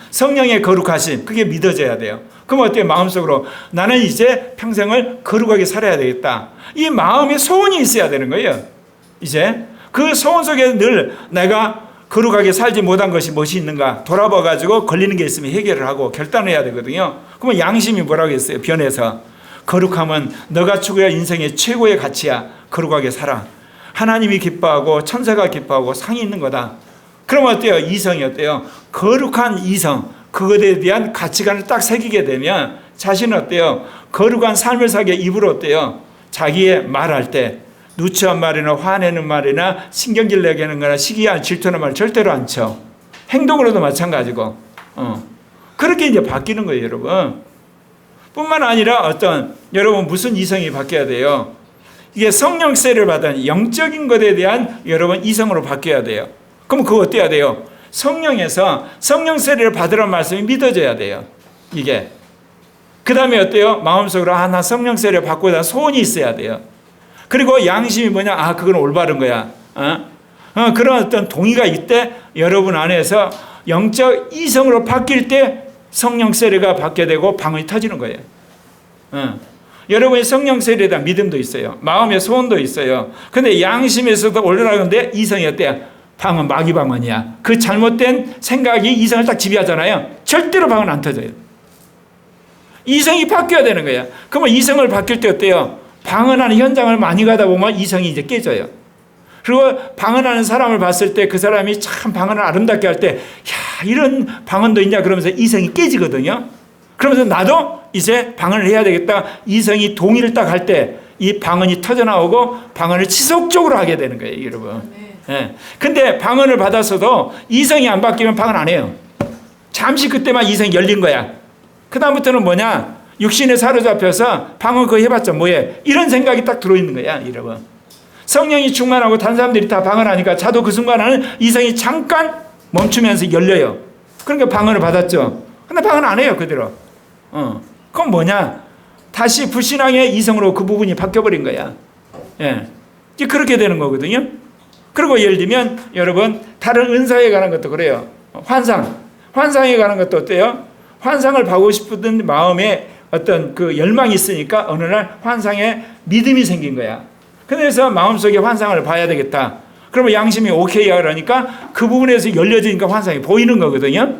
Speaker 1: 성령의 거룩하심, 그게 믿어져야 돼요. 그럼 어때요? 마음속으로 나는 이제 평생을 거룩하게 살아야 되겠다. 이 마음에 소원이 있어야 되는 거예요. 이제 그 소원 속에 늘 내가 거룩하게 살지 못한 것이 무엇이 있는가 돌아봐 가지고 걸리는 게 있으면 해결을 하고 결단을 해야 되거든요. 그러면 양심이 뭐라고 했어요? 변해서 거룩함은 너가 추구할 인생의 최고의 가치야. 거룩하게 살아. 하나님이 기뻐하고 천사가 기뻐하고 상이 있는 거다. 그러면 어때요? 이성이 어때요? 거룩한 이성, 그것에 대한 가치관을 딱 새기게 되면 자신은 어때요? 거룩한 삶을 살게 입으로 어때요? 자기의 말할 때 누추한 말이나 화내는 말이나 신경질 내게 하는 거나 시기한 질투하는 말 절대로 안 쳐. 행동으로도 마찬가지고. 그렇게 이제 바뀌는 거예요, 여러분. 뿐만 아니라 여러분 무슨 이성이 바뀌어야 돼요? 이게 성령세를 받은 영적인 것에 대한 여러분 이성으로 바뀌어야 돼요. 그럼 그거 어때야 돼요? 성령에서 성령세를 받으라는 말씀이 믿어져야 돼요. 이게. 그 다음에 어때요? 마음속으로 나 성령세를 받고 다 소원이 있어야 돼요. 그리고 양심이 뭐냐? 그건 올바른 거야. 그런 어떤 동의가 있대 여러분 안에서 영적 이성으로 바뀔 때 성령 세례가 받게 되고 방언이 터지는 거예요. 여러분의 성령 세례에 대한 믿음도 있어요. 마음의 소원도 있어요. 근데 양심에서도 올라가는데 이성이 어때요? 방언 마귀 방언이야. 그 잘못된 생각이 이성을 딱 지배하잖아요. 절대로 방언 안 터져요. 이성이 바뀌어야 되는 거야. 그러면 이성을 바뀔 때 어때요? 방언하는 현장을 많이 가다 보면 이성이 이제 깨져요. 그리고 방언하는 사람을 봤을 때 그 사람이 참 방언을 아름답게 할 때, 야, 이런 방언도 있냐 그러면서 이성이 깨지거든요. 그러면서 나도 이제 방언을 해야 되겠다. 이성이 동의를 딱 할 때 이 방언이 터져나오고 방언을 지속적으로 하게 되는 거예요, 여러분. 예. 근데 방언을 받았어도 이성이 안 바뀌면 방언 안 해요. 잠시 그때만 이성이 열린 거야. 그다음부터는 뭐냐? 육신에 사로잡혀서 방언 그거 해봤자 뭐해? 이런 생각이 딱 들어있는 거야, 여러분. 성령이 충만하고 다른 사람들이 다 방언하니까 자도 그 순간에는 이성이 잠깐 멈추면서 열려요. 그러니까 방언을 받았죠. 근데 방언 안 해요, 그대로. 그건 뭐냐? 다시 불신앙의 이성으로 그 부분이 바뀌어버린 거야. 예. 이제 그렇게 되는 거거든요. 그리고 예를 들면 여러분 다른 은사에 관한 것도 그래요. 환상에 관한 것도 어때요? 환상을 보고 싶은 마음에 어떤 그 열망이 있으니까 어느 날 환상에 믿음이 생긴 거야. 그래서 마음속에 환상을 봐야 되겠다. 그러면 양심이 오케이 하니까 그 부분에서 열려지니까 환상이 보이는 거거든요.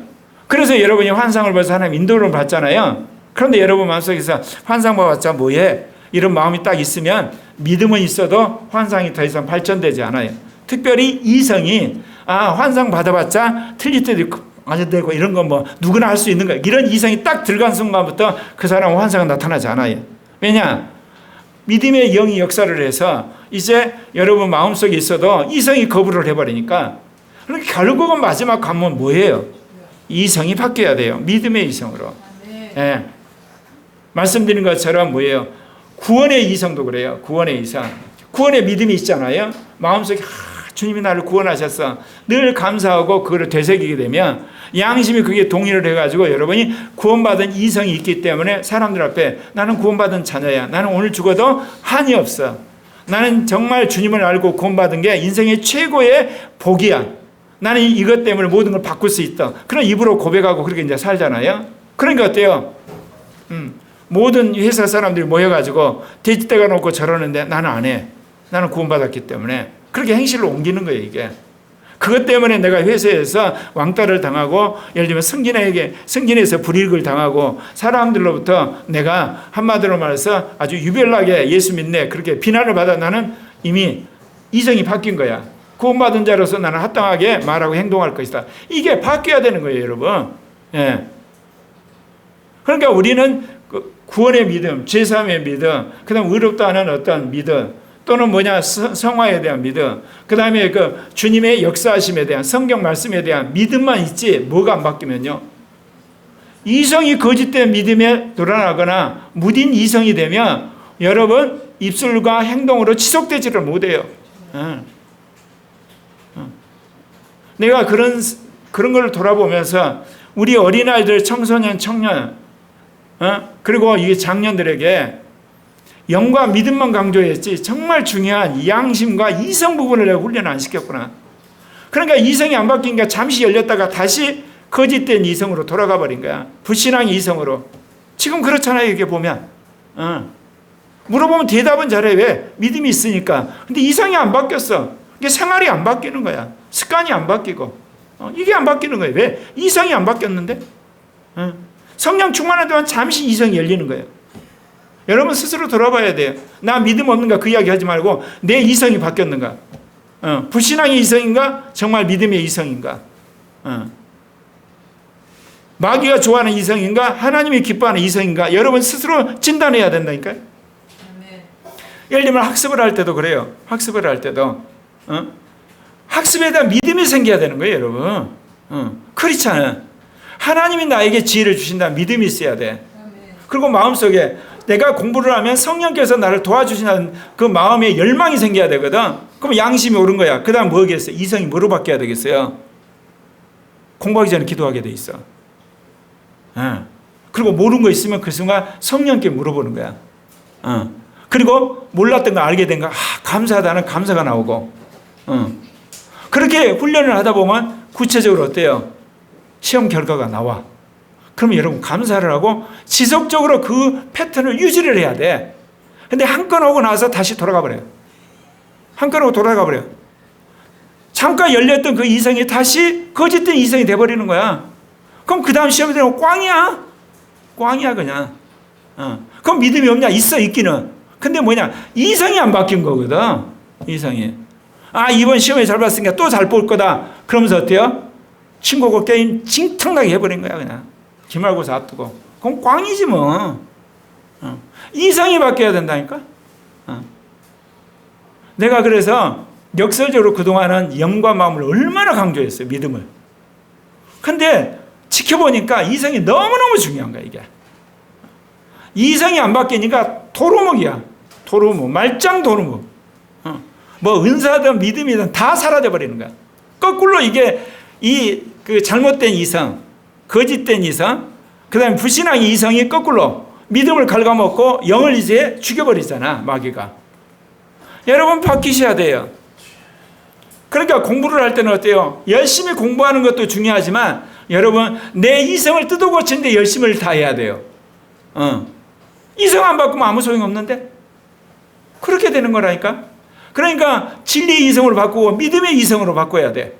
Speaker 1: 그래서 여러분이 환상을 봐서 하나님 인도를 받잖아요. 그런데 여러분 마음속에서 환상 봐봤자 뭐해? 이런 마음이 딱 있으면 믿음은 있어도 환상이 더 이상 발전되지 않아요. 특별히 이성이 환상 받아봤자 틀릴 때도 있고 맞아 되고 이런 건 뭐 누구나 할 수 있는 거예요. 이런 이성이 딱 들어간 순간부터 그 사람은 환상은 나타나지 않아요. 왜냐? 믿음의 영이 역사를 해서 이제 여러분 마음속에 있어도 이성이 거부를 해버리니까 그러니까 결국은 마지막 관문 뭐예요? 이성이 바뀌어야 돼요. 믿음의 이성으로. 예. 말씀드린 것처럼 뭐예요? 구원의 이성도 그래요. 구원의 이성. 구원의 믿음이 있잖아요. 마음속에 주님이 나를 구원하셨어. 늘 감사하고 그거를 되새기게 되면 양심이 그게 동의를 해가지고 여러분이 구원받은 이성이 있기 때문에 사람들 앞에 나는 구원받은 자녀야. 나는 오늘 죽어도 한이 없어. 나는 정말 주님을 알고 구원받은 게 인생의 최고의 복이야. 나는 이것 때문에 모든 걸 바꿀 수 있다. 그런 입으로 고백하고 그렇게 이제 살잖아요. 그러니까 어때요? 모든 회사 사람들이 모여가지고 돼지떼가 놓고 저러는데 나는 안 해. 나는 구원받았기 때문에. 그렇게 행실로 옮기는 거예요, 이게. 그것 때문에 내가 회사에서 왕따를 당하고 예를 들면 승진에서 불이익을 당하고 사람들로부터 내가 한마디로 말해서 아주 유별나게 예수 믿네 그렇게 비난을 받아 나는 이미 이성이 바뀐 거야. 구원받은 자로서 나는 합당하게 말하고 행동할 것이다. 이게 바뀌어야 되는 거예요, 여러분. 예. 그러니까 우리는 구원의 믿음, 죄사함의 믿음, 그 다음 의롭다는 어떤 믿음, 또는 성화에 대한 믿음, 그 다음에 주님의 역사하심에 대한 성경 말씀에 대한 믿음만 있지 뭐가 안 바뀌면요. 이성이 거짓된 믿음에 드러나거나 무딘 이성이 되면 여러분 입술과 행동으로 지속되지를 못해요. 내가 그런 걸 돌아보면서 우리 어린아이들, 청소년, 청년, 그리고 이 장년들에게 영과 믿음만 강조했지 정말 중요한 양심과 이성 부분을 내가 훈련 안 시켰구나. 그러니까 이성이 안 바뀌니까 잠시 열렸다가 다시 거짓된 이성으로 돌아가 버린 거야. 불신앙의 이성으로. 지금 그렇잖아요. 이게 보면. 물어보면 대답은 잘해. 왜? 믿음이 있으니까. 근데 이성이 안 바뀌었어. 이게 생활이 안 바뀌는 거야. 습관이 안 바뀌고. 이게 안 바뀌는 거예요. 왜? 이성이 안 바뀌었는데? 성령 충만한 동안 잠시 이성이 열리는 거예요. 여러분 스스로 돌아봐야 돼요. 나 믿음 없는가 그 이야기 하지 말고 내 이성이 바뀌었는가? 불신앙의 이성인가? 정말 믿음의 이성인가? 마귀가 좋아하는 이성인가? 하나님이 기뻐하는 이성인가? 여러분 스스로 진단해야 된다니까요. 예를 들면 학습을 할 때도 그래요. 학습을 할 때도 학습에 대한 믿음이 생겨야 되는 거예요, 여러분. 그렇지 않아요. 하나님이 나에게 지혜를 주신다는 믿음이 있어야 돼. 그리고 마음속에 내가 공부를 하면 성령께서 나를 도와주시는 그 마음의 열망이 생겨야 되거든. 그럼 양심이 옳은 거야. 그 다음 뭐겠어요? 이성이 뭐로 바뀌어야 되겠어요? 공부하기 전에 기도하게 돼 있어. 그리고 모르는 거 있으면 그 순간 성령께 물어보는 거야. 그리고 몰랐던 거 알게 된 거, 감사하다는 감사가 나오고. 그렇게 훈련을 하다 보면 구체적으로 어때요? 시험 결과가 나와. 그러면 여러분 감사를 하고 지속적으로 그 패턴을 유지를 해야 돼. 근데 한 건 오고 나서 다시 돌아가 버려요. 한 건 오고 돌아가 버려요. 잠깐 열렸던 그 이성이 다시 거짓된 이성이 돼버리는 거야. 그럼 그 다음 시험이 되면 꽝이야. 꽝이야 그냥. 그럼 믿음이 없냐? 있어 있기는. 근데 이성이 안 바뀐 거거든. 이성이. 이번 시험에 잘 봤으니까 또 잘 볼 거다. 그러면서 어때요? 친구고 게임 징탕나게 해버린 거야 그냥. 기말고사 앞두고. 그럼 꽝이지 뭐. 이성이 바뀌어야 된다니까. 내가 그래서 역설적으로 그동안은 영과 마음을 얼마나 강조했어요. 믿음을. 근데 지켜보니까 이성이 너무너무 중요한 거야 이게. 이성이 안 바뀌니까 도루묵이야. 도루묵. 말짱 도루묵. 뭐 은사든 믿음이든 다 사라져 버리는 거야. 거꾸로 이게 그 잘못된 이성, 거짓된 이성, 그 다음에 불신앙의 이성이 거꾸로 믿음을 갉아먹고 영을 이제 죽여버리잖아, 마귀가. 여러분 바뀌셔야 돼요. 그러니까 공부를 할 때는 어때요? 열심히 공부하는 것도 중요하지만 여러분 내 이성을 뜯어고치는데 열심을 다해야 돼요. 이성 안 바꾸면 아무 소용 없는데? 그렇게 되는 거라니까. 그러니까 진리의 이성으로 바꾸고 믿음의 이성으로 바꿔야 돼.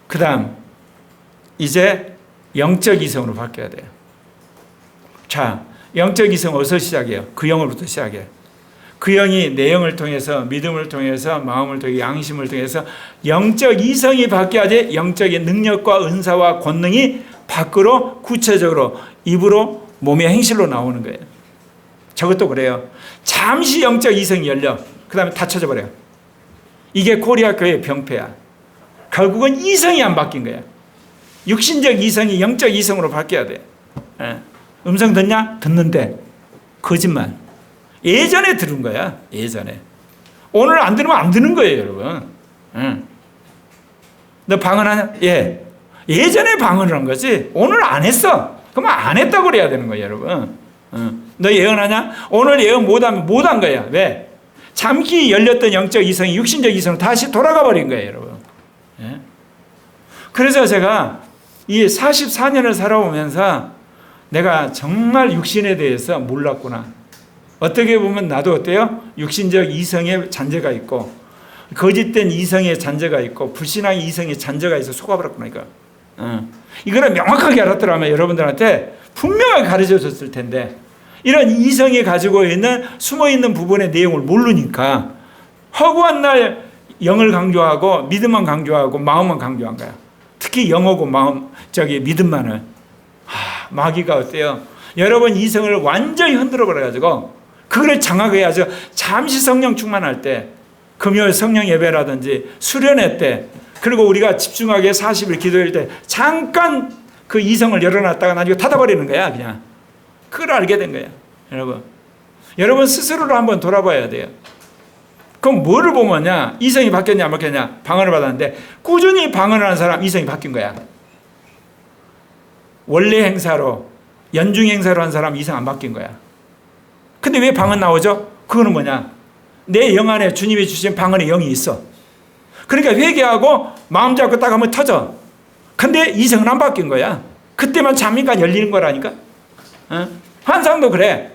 Speaker 1: 그 다음 이제 영적 이성으로 바뀌어야 돼요. 자, 영적 이성 어디서 시작해요? 그 영으로부터 시작해요. 그 영이 내 영을 통해서 믿음을 통해서 마음을 통해 양심을 통해서 영적 이성이 바뀌어야지 영적인 능력과 은사와 권능이 밖으로 구체적으로 입으로 몸의 행실로 나오는 거예요. 저것도 그래요. 잠시 영적 이성이 열려. 그 다음에 닫혀져 버려요. 이게 코리아 교회의 병폐야. 결국은 이성이 안 바뀐 거야. 육신적 이성이 영적 이성으로 바뀌어야 돼. 음성 듣냐? 듣는데 거짓말. 예전에 들은 거야. 예전에. 오늘 안 들으면 안 듣는 거예요, 여러분. 너 방언하냐? 예. 예전에 방언을 한 거지. 오늘 안 했어. 그러면 안 했다고 그래야 되는 거예요, 여러분. 너 예언하냐? 오늘 예언 못하면 못한 거야. 왜? 잠시 열렸던 영적 이성이 육신적 이성으로 다시 돌아가 버린 거예요, 여러분. 예? 그래서 제가 이 44년을 살아오면서 내가 정말 육신에 대해서 몰랐구나. 어떻게 보면 나도 어때요? 육신적 이성의 잔재가 있고 거짓된 이성의 잔재가 있고 불신앙의 이성의 잔재가 있어 속아버렸구나 이거. 이거를 명확하게 알았더라면 여러분들한테 분명하게 가르쳐 줬을 텐데 이런 이성이 가지고 있는 숨어있는 부분의 내용을 모르니까 허구한 날 영을 강조하고 믿음만 강조하고 마음만 강조한 거야. 특히 영하고 마음, 믿음만을. 마귀가 어때요? 여러분 이성을 완전히 흔들어 버려가지고 그걸 장악해야죠. 잠시 성령 충만할 때, 금요일 성령 예배라든지 수련회 때, 그리고 우리가 집중하게 40일 기도할 때 잠깐 그 이성을 열어놨다가 나중에 닫아버리는 거야, 그냥. 그걸 알게 된 거야, 여러분. 여러분 스스로를 한번 돌아봐야 돼요. 그럼 뭐를 보면요? 이성이 바뀌었냐 안 바뀌었냐? 방언을 받았는데 꾸준히 방언을 하는 사람 이성이 바뀐 거야. 원래 행사로, 연중 행사로 한 사람 이성 안 바뀐 거야. 근데 왜 방언 나오죠? 그거는 뭐냐? 내 영 안에 주님이 주신 방언의 영이 있어. 그러니까 회개하고 마음 잡고 딱 하면 터져. 근데 이성은 안 바뀐 거야. 그때만 잠깐 열리는 거라니까. 환상도 그래.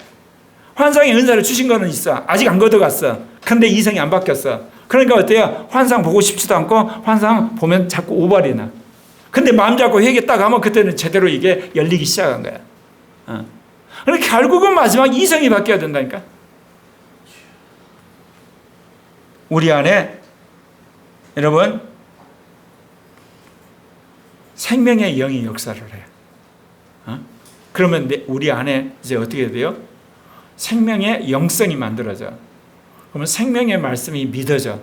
Speaker 1: 환상의 은사를 주신 거는 있어. 아직 안 걷어갔어. 근데 이성이 안 바뀌었어. 그러니까 어때요? 환상 보고 싶지도 않고 환상 보면 자꾸 오발이 나. 근데 마음 잡고 회개 딱 하면 그때는 제대로 이게 열리기 시작한 거야. 그러니까 결국은 마지막 이성이 바뀌어야 된다니까. 우리 안에 여러분 생명의 영이 역사를 해요. 그러면 우리 안에 이제 어떻게 돼요? 생명의 영성이 만들어져. 그러면 생명의 말씀이 믿어져.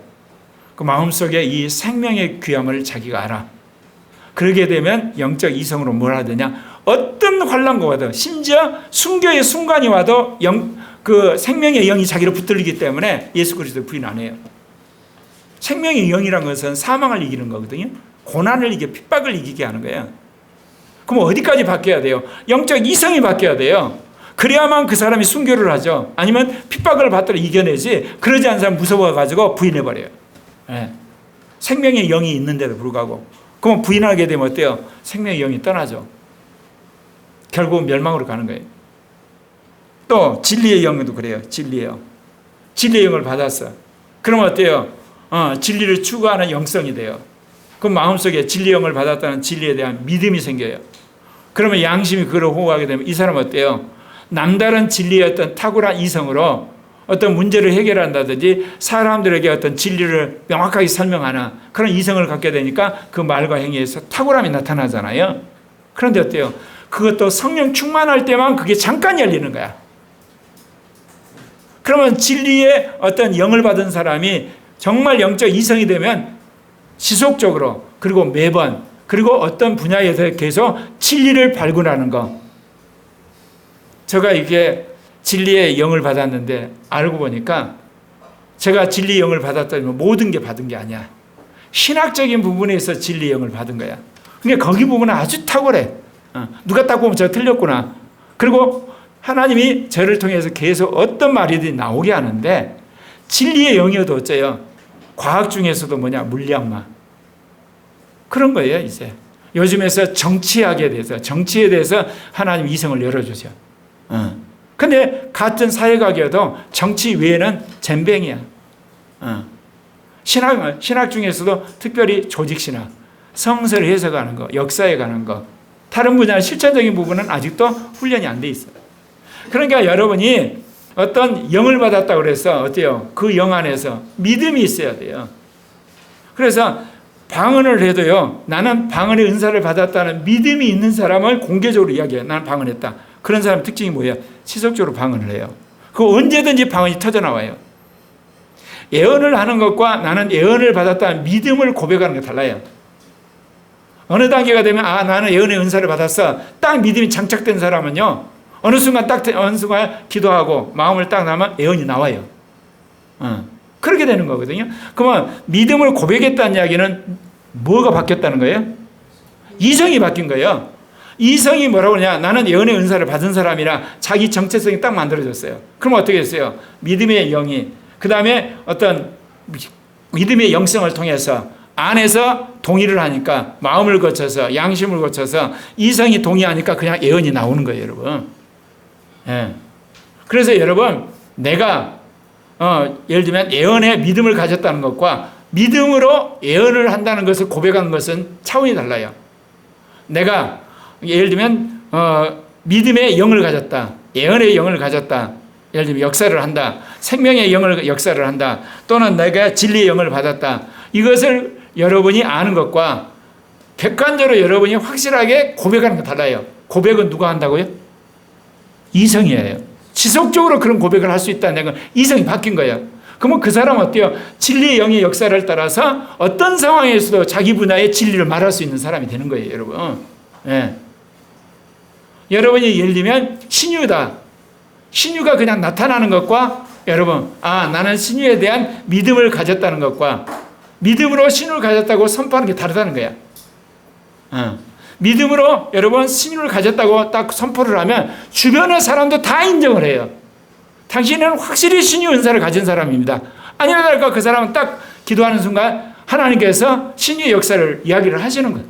Speaker 1: 그 마음속에 이 생명의 귀함을 자기가 알아. 그러게 되면 영적 이성으로 뭘 하느냐? 어떤 환난과 와도, 심지어 순교의 순간이 와도 그 생명의 영이 자기를 붙들리기 때문에 예수 그리스도 부인 안 해요. 생명의 영이라는 것은 사망을 이기는 거거든요. 고난을 이기고 핍박을 이기게 하는 거예요. 그럼 어디까지 바뀌어야 돼요? 영적 이성이 바뀌어야 돼요. 그래야만 그 사람이 순교를 하죠. 아니면 핍박을 받더라도 이겨내지. 그러지 않은 사람 무서워가지고 부인해버려요. 네. 생명의 영이 있는데도 불구하고. 그럼 부인하게 되면 어때요? 생명의 영이 떠나죠. 결국은 멸망으로 가는 거예요. 또 진리의 영도 그래요. 진리의 영. 진리의 영을 받았어. 그러면 어때요? 진리를 추구하는 영성이 돼요. 그 마음속에 진리의 영을 받았다는 진리에 대한 믿음이 생겨요. 그러면 양심이 그걸 호응하게 되면 이 사람은 어때요? 남다른 진리의 어떤 탁월한 이성으로 어떤 문제를 해결한다든지 사람들에게 어떤 진리를 명확하게 설명하는 그런 이성을 갖게 되니까 그 말과 행위에서 탁월함이 나타나잖아요. 그런데 어때요? 그것도 성령 충만할 때만 그게 잠깐 열리는 거야. 그러면 진리의 어떤 영을 받은 사람이 정말 영적 이성이 되면 지속적으로 그리고 매번 그리고 어떤 분야에서 계속 진리를 발굴하는 거. 제가 이게 진리의 영을 받았는데 알고 보니까 제가 진리의 영을 받았다면 모든 게 받은 게 아니야. 신학적인 부분에서 진리의 영을 받은 거야. 근데 거기 부분은 아주 탁월해. 누가 딱 보면 저 틀렸구나. 그리고 하나님이 저를 통해서 계속 어떤 말이든 나오게 하는데 진리의 영이어도 어째요? 과학 중에서도 물리학마. 그런 거예요, 이제. 요즘에서 정치학에 대해서, 정치에 대해서 하나님 이성을 열어주죠. 근데 같은 사회학이어도 정치 외에는 젬병이야. 신학 중에서도 특별히 조직신학, 성서를 해석하는 거, 역사에 관한 거, 다른 분야 실천적인 부분은 아직도 훈련이 안 돼 있어요. 그러니까 여러분이 어떤 영을 받았다고 그래서 어때요? 그 영 안에서 믿음이 있어야 돼요. 그래서 방언을 해도요, 나는 방언의 은사를 받았다는 믿음이 있는 사람을 공개적으로 이야기해요. 나는 방언했다. 그런 사람 특징이 뭐예요? 지속적으로 방언을 해요. 그 언제든지 방언이 터져나와요. 예언을 하는 것과 나는 예언을 받았다는 믿음을 고백하는 게 달라요. 어느 단계가 되면 나는 예언의 은사를 받았어. 딱 믿음이 장착된 사람은요, 어느 순간 기도하고 마음을 딱 나면 예언이 나와요. 그렇게 되는 거거든요. 그러면 믿음을 고백했다는 이야기는 뭐가 바뀌었다는 거예요? 이성이 바뀐 거예요. 이성이 뭐라고 그러냐? 나는 예언의 은사를 받은 사람이라 자기 정체성이 딱 만들어졌어요. 그럼 어떻게 했어요? 믿음의 영이, 그 다음에 어떤 믿음의 영성을 통해서 안에서 동의를 하니까 마음을 거쳐서 양심을 거쳐서 이성이 동의하니까 그냥 예언이 나오는 거예요, 여러분. 예. 그래서 여러분, 내가 예를 들면 예언에 믿음을 가졌다는 것과 믿음으로 예언을 한다는 것을 고백하는 것은 차원이 달라요. 내가 예를 들면 믿음의 영을 가졌다. 예언의 영을 가졌다. 예를 들면 역사를 한다. 생명의 영을 역사를 한다. 또는 내가 진리의 영을 받았다. 이것을 여러분이 아는 것과 객관적으로 여러분이 확실하게 고백하는 거 달라요. 고백은 누가 한다고요? 이성이에요. 지속적으로 그런 고백을 할 수 있다는 건 이성이 바뀐 거예요. 그러면 그 사람은 어때요? 진리의 영의 역사를 따라서 어떤 상황에서도 자기 분야의 진리를 말할 수 있는 사람이 되는 거예요, 여러분. 예. 여러분이 예를 들면 신유다. 신유가 그냥 나타나는 것과 여러분, 나는 신유에 대한 믿음을 가졌다는 것과 믿음으로 신유를 가졌다고 선포하는 게 다르다는 거야. 믿음으로 여러분 신유를 가졌다고 딱 선포를 하면 주변의 사람도 다 인정을 해요. 당신은 확실히 신유 은사를 가진 사람입니다. 아니나 다를까 그 사람은 딱 기도하는 순간 하나님께서 신유의 역사를 이야기를 하시는 거예요.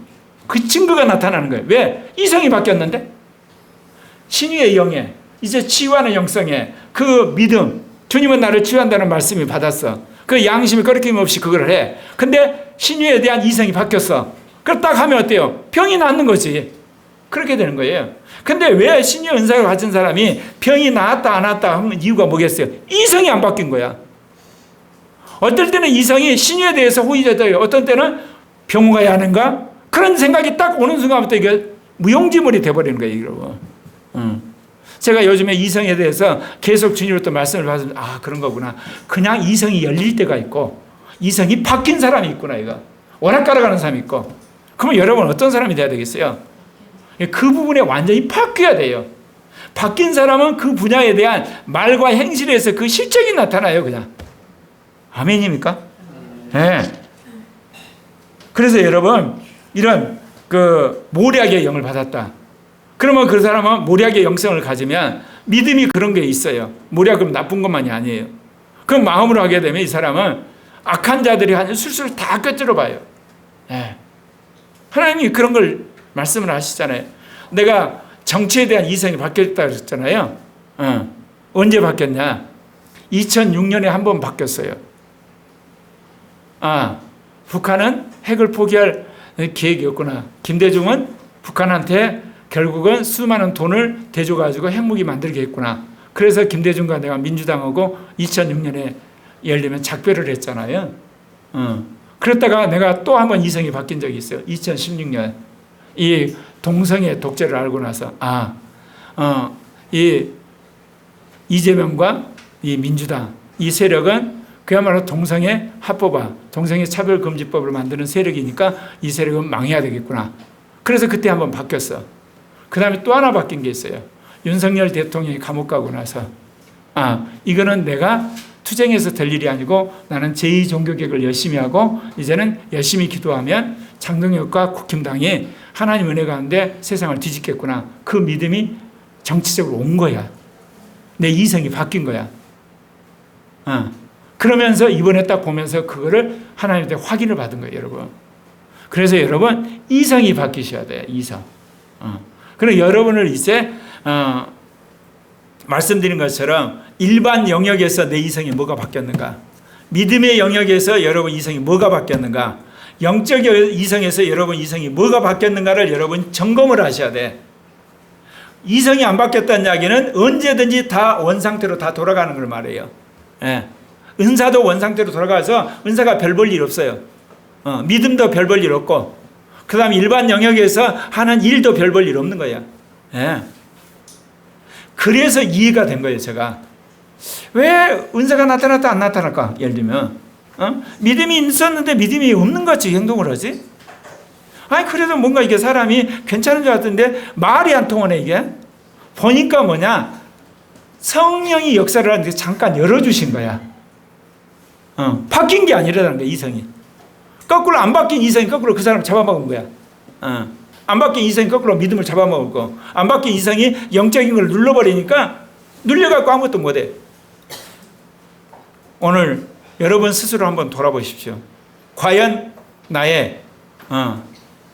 Speaker 1: 그 증거가 나타나는 거예요. 왜? 이성이 바뀌었는데? 신유의 영에 이제 치유하는 영성에 그 믿음, 주님은 나를 치유한다는 말씀이 받았어. 그 양심이 거리낌 없이 그걸 해. 근데 신유에 대한 이성이 바뀌었어. 그걸 딱 하면 어때요? 병이 낫는 거지. 그렇게 되는 거예요. 근데 왜 신유 은사를 가진 사람이 병이 나았다 안 나았다 하면 이유가 뭐겠어요? 이성이 안 바뀐 거야. 어떨 때는 이성이 신유에 대해서 호의적이고 어떤 때는 병원 가야 하는가? 그런 생각이 딱 오는 순간부터 이게 무용지물이 돼버리는 거예요. 여러분. 제가 요즘에 이성에 대해서 계속 주님으로부터 말씀을 받으면 그런 거구나. 그냥 이성이 열릴 때가 있고 이성이 바뀐 사람이 있구나. 이거 오락가락하는 사람이 있고. 그러면 여러분 어떤 사람이 돼야 되겠어요? 그 부분에 완전히 바뀌어야 돼요. 바뀐 사람은 그 분야에 대한 말과 행실에서 그 실적이 나타나요. 그냥. 아멘입니까? 네. 그래서 여러분 이런 그 모략의 영을 받았다. 그러면 그 사람은 모략의 영성을 가지면 믿음이 그런 게 있어요. 모략은 나쁜 것만이 아니에요. 그럼 마음으로 하게 되면 이 사람은 악한 자들이 하는 술술 다 꿰뚫어 봐요. 네. 하나님이 그런 걸 말씀을 하시잖아요. 내가 정치에 대한 이성이 바뀌었다 그랬잖아요. 언제 바뀌었냐? 2006년에 한 번 바뀌었어요. 북한은 핵을 포기할 계획이었구나. 김대중은 북한한테 결국은 수많은 돈을 대줘가지고 핵무기 만들게 했구나. 그래서 김대중과 내가 민주당하고 2006년에 예를 들면 작별을 했잖아요. 그랬다가 내가 또 한 번 이성이 바뀐 적이 있어요. 2016년. 이 동성애 독재를 알고 나서, 이 이재명과 이 민주당, 이 세력은 그야말로 동성애 합법화, 동성애 차별금지법을 만드는 세력이니까 이 세력은 망해야 되겠구나. 그래서 그때 한번 바뀌었어. 그 다음에 또 하나 바뀐 게 있어요. 윤석열 대통령이 감옥 가고 나서, 이거는 내가 투쟁해서 될 일이 아니고 나는 제2종교개혁을 열심히 하고 이제는 열심히 기도하면 장동혁과 국힘당이 하나님 은혜 가운데 세상을 뒤집겠구나. 그 믿음이 정치적으로 온 거야. 내 이성이 바뀐 거야. 그러면서 이번에 딱 보면서 그거를 하나님한테 확인을 받은 거예요, 여러분. 그래서 여러분 이성이 바뀌셔야 돼요. 이성. 그럼 여러분을 이제 말씀드린 것처럼 일반 영역에서 내 이성이 뭐가 바뀌었는가? 믿음의 영역에서 여러분 이성이 뭐가 바뀌었는가? 영적 이성에서 여러분 이성이 뭐가 바뀌었는가를 여러분 점검을 하셔야 돼. 이성이 안 바뀌었다는 이야기는 언제든지 다 원상태로 다 돌아가는 걸 말해요. 예. 은사도 원상태로 돌아가서 은사가 별 볼 일 없어요. 믿음도 별 볼 일 없고 그 다음에 일반 영역에서 하는 일도 별 볼 일 없는 거야. 예. 그래서 이해가 된 거예요, 제가. 왜 은사가 나타났다 안 나타날까? 예를 들면 믿음이 있었는데 믿음이 없는 것 같이 행동을 하지? 그래도 뭔가 이게 사람이 괜찮은 줄 알았는데 말이 안 통하네, 이게. 보니까 뭐냐? 성령이 역사를 하는데 잠깐 열어주신 거야. 바뀐 게 아니라는 거야, 이성이. 거꾸로 안 바뀐 이성이 거꾸로 그 사람을 잡아먹은 거야. 안 바뀐 이성이 거꾸로 믿음을 잡아먹고, 안 바뀐 이성이 영적인 걸 눌러버리니까 눌려갖고 아무것도 못해. 오늘 여러분 스스로 한번 돌아보십시오. 과연 나의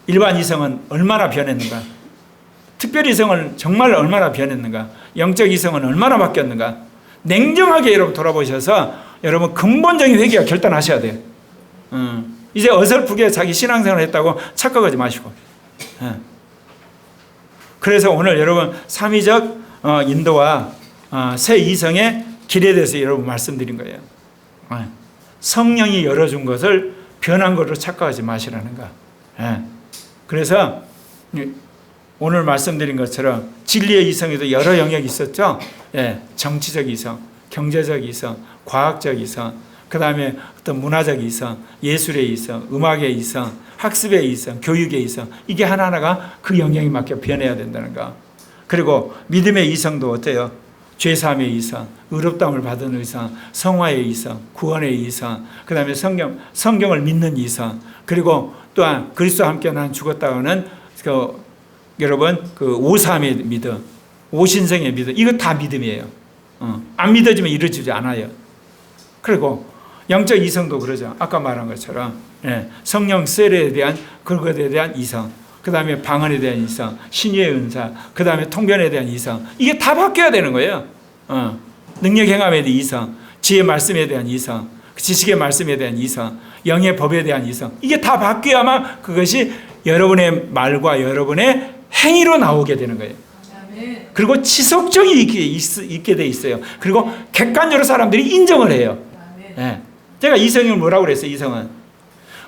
Speaker 1: 일반 이성은 얼마나 변했는가? 특별 이성은 정말 얼마나 변했는가? 영적 이성은 얼마나 바뀌었는가? 냉정하게 여러분 돌아보셔서 여러분 근본적인 회개가 결단하셔야 돼요. 이제 어설프게 자기 신앙생활을 했다고 착각하지 마시고. 그래서 오늘 여러분 삼위적 인도와 새 이성의 길에 대해서 여러분 말씀드린 거예요. 성령이 열어준 것을 변한 것으로 착각하지 마시라는 거. 그래서 오늘 말씀드린 것처럼 진리의 이성에도 여러 영역이 있었죠. 정치적 이성, 경제적 이성, 과학적 이성, 그 다음에 어떤 문화적 이성, 예술의 이성, 음악의 이성, 학습의 이성, 교육의 이성, 이게 하나하나가 그 영역에 맞게 변해야 된다는 거. 그리고 믿음의 이성도 어때요? 죄사함의 이성, 의롭다움을 받은 이성, 성화의 이성, 구원의 이성, 그 다음에 성경을 믿는 이성, 그리고 또한 그리스도와 함께 나는 죽었다고는 여러분 그 오삼의 믿음, 오신성의 믿음, 이거 다 믿음이에요. 안 믿어지면 이루어지지 않아요. 그리고 영적 이성도 그러죠. 아까 말한 것처럼 성령 셀에 대한 그것에 대한 이성, 그 다음에 방언에 대한 이성, 신유의 은사, 그 다음에 통변에 대한 이성, 이게 다 바뀌어야 되는 거예요. 능력 행함에 대한 이성, 지혜 말씀에 대한 이성, 지식의 말씀에 대한 이성, 영의 법에 대한 이성, 이게 다 바뀌어야만 그것이 여러분의 말과 여러분의 행위로 나오게 되는 거예요. 그리고 지속적이 있게 돼 있어요. 그리고 객관적으로 사람들이 인정을 해요. 제가 이성을 뭐라고 그랬어요? 이성은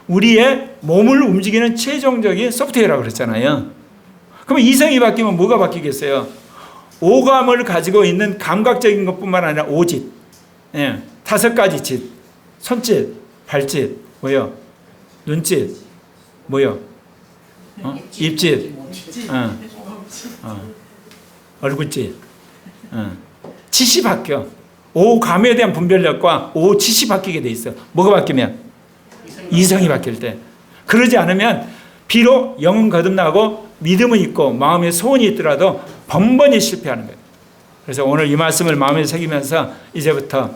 Speaker 1: 우리의 몸을 움직이는 최종적인 소프트웨어라고 그랬잖아요. 그러면 이성이 바뀌면 뭐가 바뀌겠어요? 오감을 가지고 있는 감각적인 것뿐만 아니라 오짓, 5가지 짓, 손짓, 발짓, 뭐요? 눈짓, 뭐요? 입짓, 얼굴짓, 짓이 바뀌어. 오감에 대한 분별력과 오짓이 바뀌게 돼 있어. 뭐가 바뀌면? 이성이 바뀔 때. 그러지 않으면 비록 영은 거듭나고 믿음은 있고 마음에 소원이 있더라도 번번이 실패하는 거예요. 그래서 오늘 이 말씀을 마음에 새기면서 이제부터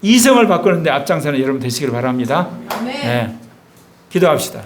Speaker 1: 이성을 바꾸는데 앞장서는 여러분 되시길 바랍니다. 기도합시다.